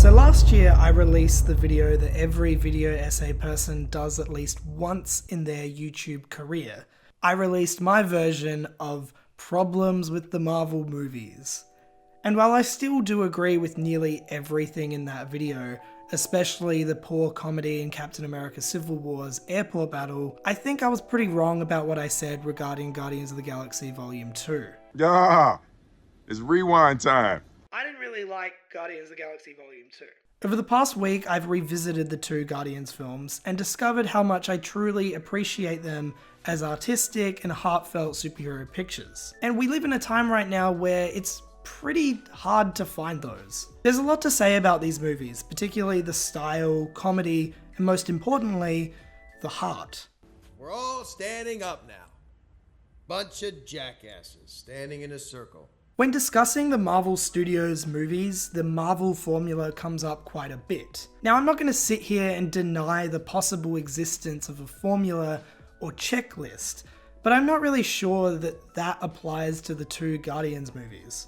So last year I released the video that every video essay person does at least once in their YouTube career. I released my version of problems with the Marvel movies. And while I still do agree with nearly everything in that video, especially the poor comedy in Captain America Civil War's airport battle, I think I was pretty wrong about what I said regarding Guardians of the Galaxy Volume 2. Yeah, it's rewind time. I didn't really like Guardians of the Galaxy Volume 2. Over the past week, I've revisited the two Guardians films and discovered how much I truly appreciate them as artistic and heartfelt superhero pictures. And we live in a time right now where it's pretty hard to find those. There's a lot to say about these movies, particularly the style, comedy, and most importantly, the heart. We're all standing up now. Bunch of jackasses standing in a circle. When discussing the Marvel Studios movies, the Marvel formula comes up quite a bit. Now, I'm not going to sit here and deny the possible existence of a formula or checklist, but I'm not really sure that that applies to the two Guardians movies.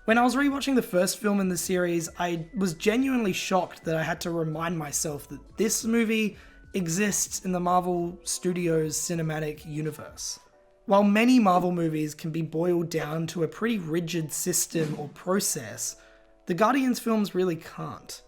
When I was rewatching the first film in the series, I was genuinely shocked that I had to remind myself that this movie exists in the Marvel Studios cinematic universe. While many Marvel movies can be boiled down to a pretty rigid system or process, the Guardians films really can't.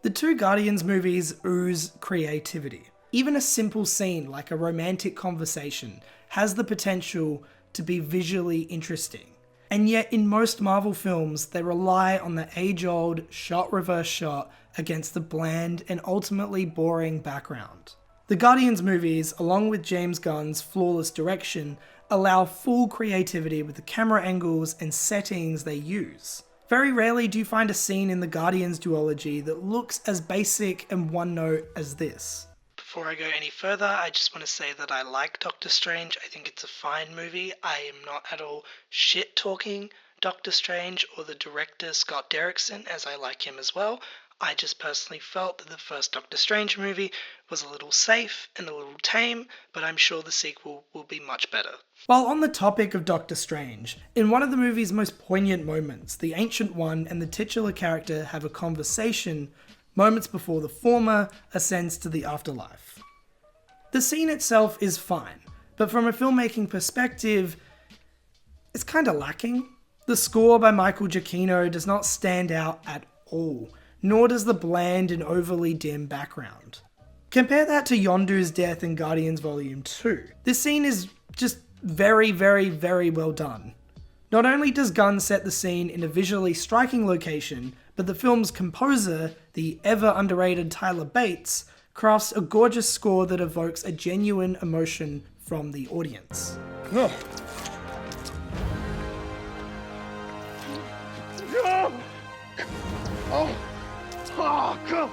The two Guardians movies ooze creativity. Even a simple scene like a romantic conversation has the potential to be visually interesting. And yet in most Marvel films, they rely on the age-old shot-reverse shot against the bland and ultimately boring background. The Guardians movies, along with James Gunn's flawless direction, allow full creativity with the camera angles and settings they use. Very rarely do you find a scene in the Guardians duology that looks as basic and one-note as this. Before I go any further, I just want to say that I like Doctor Strange. I think it's a fine movie. I am not at all shit-talking Doctor Strange or the director Scott Derrickson, as I like him as well. I just personally felt that the first Doctor Strange movie was a little safe and a little tame, but I'm sure the sequel will be much better. While on the topic of Doctor Strange, in one of the movie's most poignant moments, the Ancient One and the titular character have a conversation moments before the former ascends to the afterlife. The scene itself is fine, but from a filmmaking perspective, it's kinda lacking. The score by Michael Giacchino does not stand out at all, nor does the bland and overly dim background. Compare that to Yondu's death in Guardians Volume 2. This scene is just very, very, very well done. Not only does Gunn set the scene in a visually striking location, but the film's composer, the ever underrated Tyler Bates, crafts a gorgeous score that evokes a genuine emotion from the audience. No. No. Oh. Oh, God.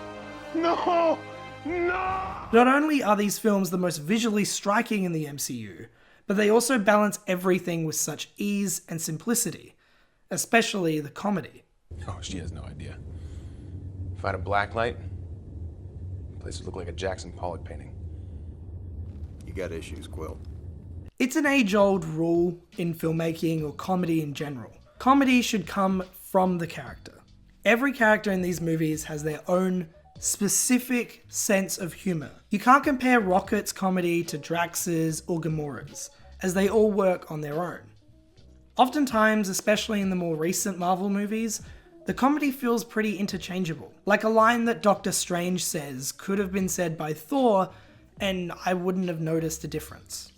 No. No. Not only are these films the most visually striking in the MCU, but they also balance everything with such ease and simplicity, especially the comedy. Oh, she has no idea. If I had a black light, the place would look like a Jackson Pollock painting. You got issues, Quill. It's an age-old rule in filmmaking or comedy in general. Comedy should come from the character. Every character in these movies has their own specific sense of humor. You can't compare Rocket's comedy to Drax's or Gamora's, as they all work on their own. Oftentimes, especially in the more recent Marvel movies, the comedy feels pretty interchangeable. Like a line that Doctor Strange says could have been said by Thor, and I wouldn't have noticed a difference.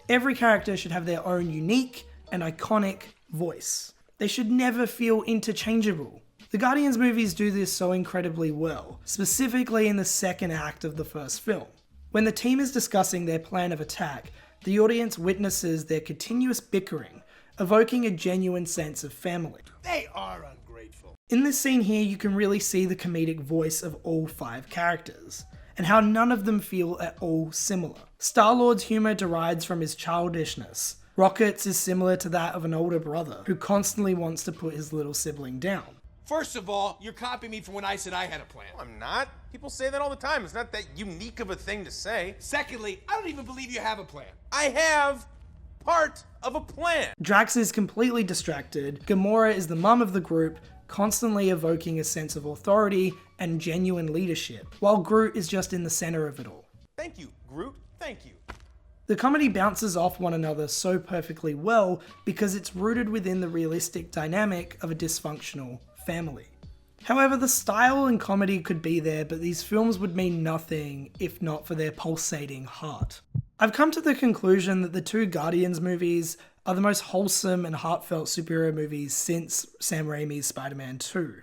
Every character should have their own unique and iconic voice. They should never feel interchangeable. The Guardians movies do this so incredibly well, specifically in the second act of the first film. When the team is discussing their plan of attack, the audience witnesses their continuous bickering, evoking a genuine sense of family. They are ungrateful. In this scene here, you can really see the comedic voice of all 5 characters, and how none of them feel at all similar. Star-Lord's humour derives from his childishness. Rocket's is similar to that of an older brother, who constantly wants to put his little sibling down. First of all, you're copying me from when I said I had a plan. No, I'm not. People say that all the time. It's not that unique of a thing to say. Secondly, I don't even believe you have a plan. I have part of a plan. Drax is completely distracted, Gamora is the mum of the group, constantly evoking a sense of authority and genuine leadership, while Groot is just in the center of it all. Thank you, Groot. Thank you. The comedy bounces off one another so perfectly well because it's rooted within the realistic dynamic of a dysfunctional family. However, the style and comedy could be there, but these films would mean nothing if not for their pulsating heart. I've come to the conclusion that the two Guardians movies are the most wholesome and heartfelt superhero movies since Sam Raimi's Spider-Man 2.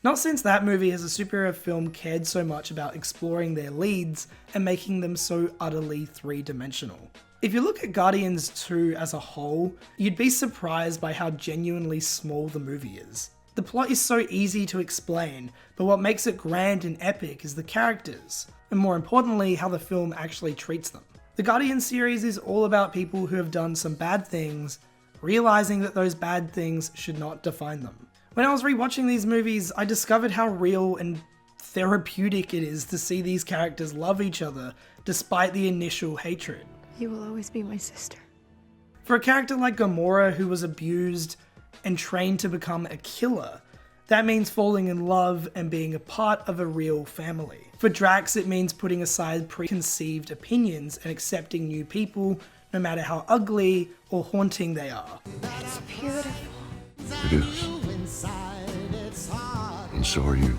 Not since that movie has a superhero film cared so much about exploring their leads and making them so utterly three-dimensional. If you look at Guardians 2 as a whole, you'd be surprised by how genuinely small the movie is. The plot is so easy to explain, but what makes it grand and epic is the characters, and more importantly, how the film actually treats them. The Guardians series is all about people who have done some bad things, realizing that those bad things should not define them. When I was rewatching these movies, I discovered how real and therapeutic it is to see these characters love each other despite the initial hatred. You will always be my sister. For a character like Gamora, who was abused and trained to become a killer, that means falling in love and being a part of a real family. For Drax, it means putting aside preconceived opinions and accepting new people, no matter how ugly or haunting they are. It's beautiful. It is. And so are you.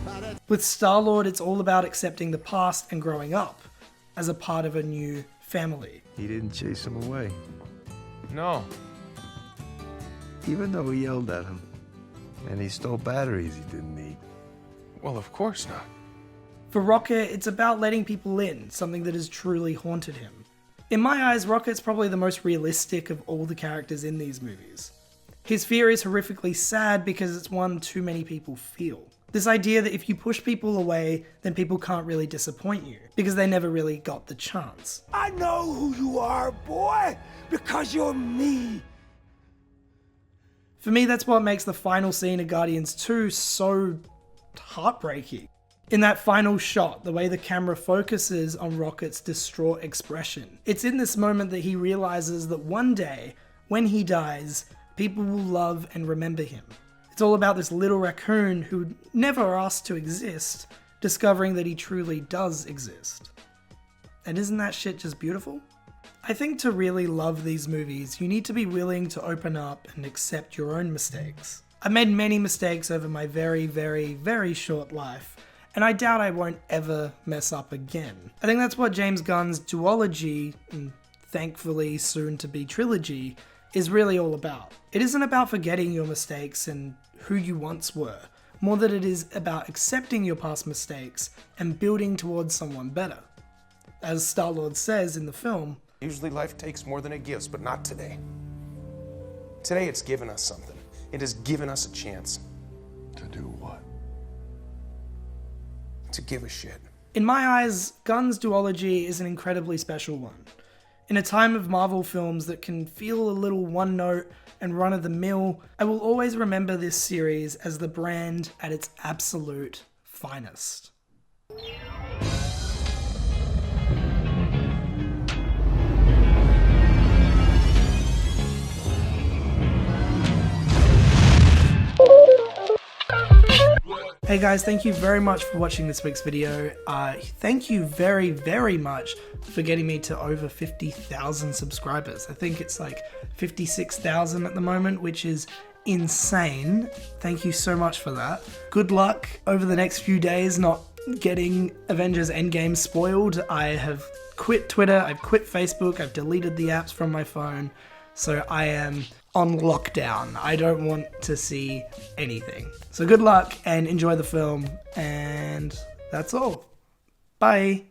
With Star-Lord, it's all about accepting the past and growing up as a part of a new family. He didn't chase him away, No. even though he yelled at him. And he stole batteries he didn't need. Well, of course not. For Rocket, it's about letting people in, something that has truly haunted him. In my eyes, Rocket's probably the most realistic of all the characters in these movies. His fear is horrifically sad because it's one too many people feel. This idea that if you push people away, then people can't really disappoint you, because they never really got the chance. I know who you are, boy, because you're me. For me, that's what makes the final scene of Guardians 2 so heartbreaking. In that final shot, the way the camera focuses on Rocket's distraught expression. It's in this moment that he realizes that one day, when he dies, people will love and remember him. It's all about this little raccoon who never asked to exist, discovering that he truly does exist. And isn't that shit just beautiful? I think to really love these movies, you need to be willing to open up and accept your own mistakes. I've made many mistakes over my very, very, very short life, and I doubt I won't ever mess up again. I think that's what James Gunn's duology, and thankfully soon to be trilogy, is really all about. It isn't about forgetting your mistakes and who you once were, more than it is about accepting your past mistakes and building towards someone better. As Star-Lord says in the film, Usually life takes more than it gives, but not today. Today it's given us something. It has given us a chance To do what? to give a shit. in my eyes, Gunn's duology is an incredibly special one. In a time of Marvel films that can feel a little one-note and run-of-the-mill, I will always remember this series as the brand at its absolute finest. Hey guys, thank you very much for watching this week's video. Thank you very, very much for getting me to over 50,000 subscribers. I think it's like 56,000 at the moment, which is insane. Thank you so much for that. Good luck over the next few days not getting Avengers Endgame spoiled. I have quit Twitter, I've quit Facebook, I've deleted the apps from my phone. So I am on lockdown. I don't want to see anything. So good luck and enjoy the film. And that's all. Bye.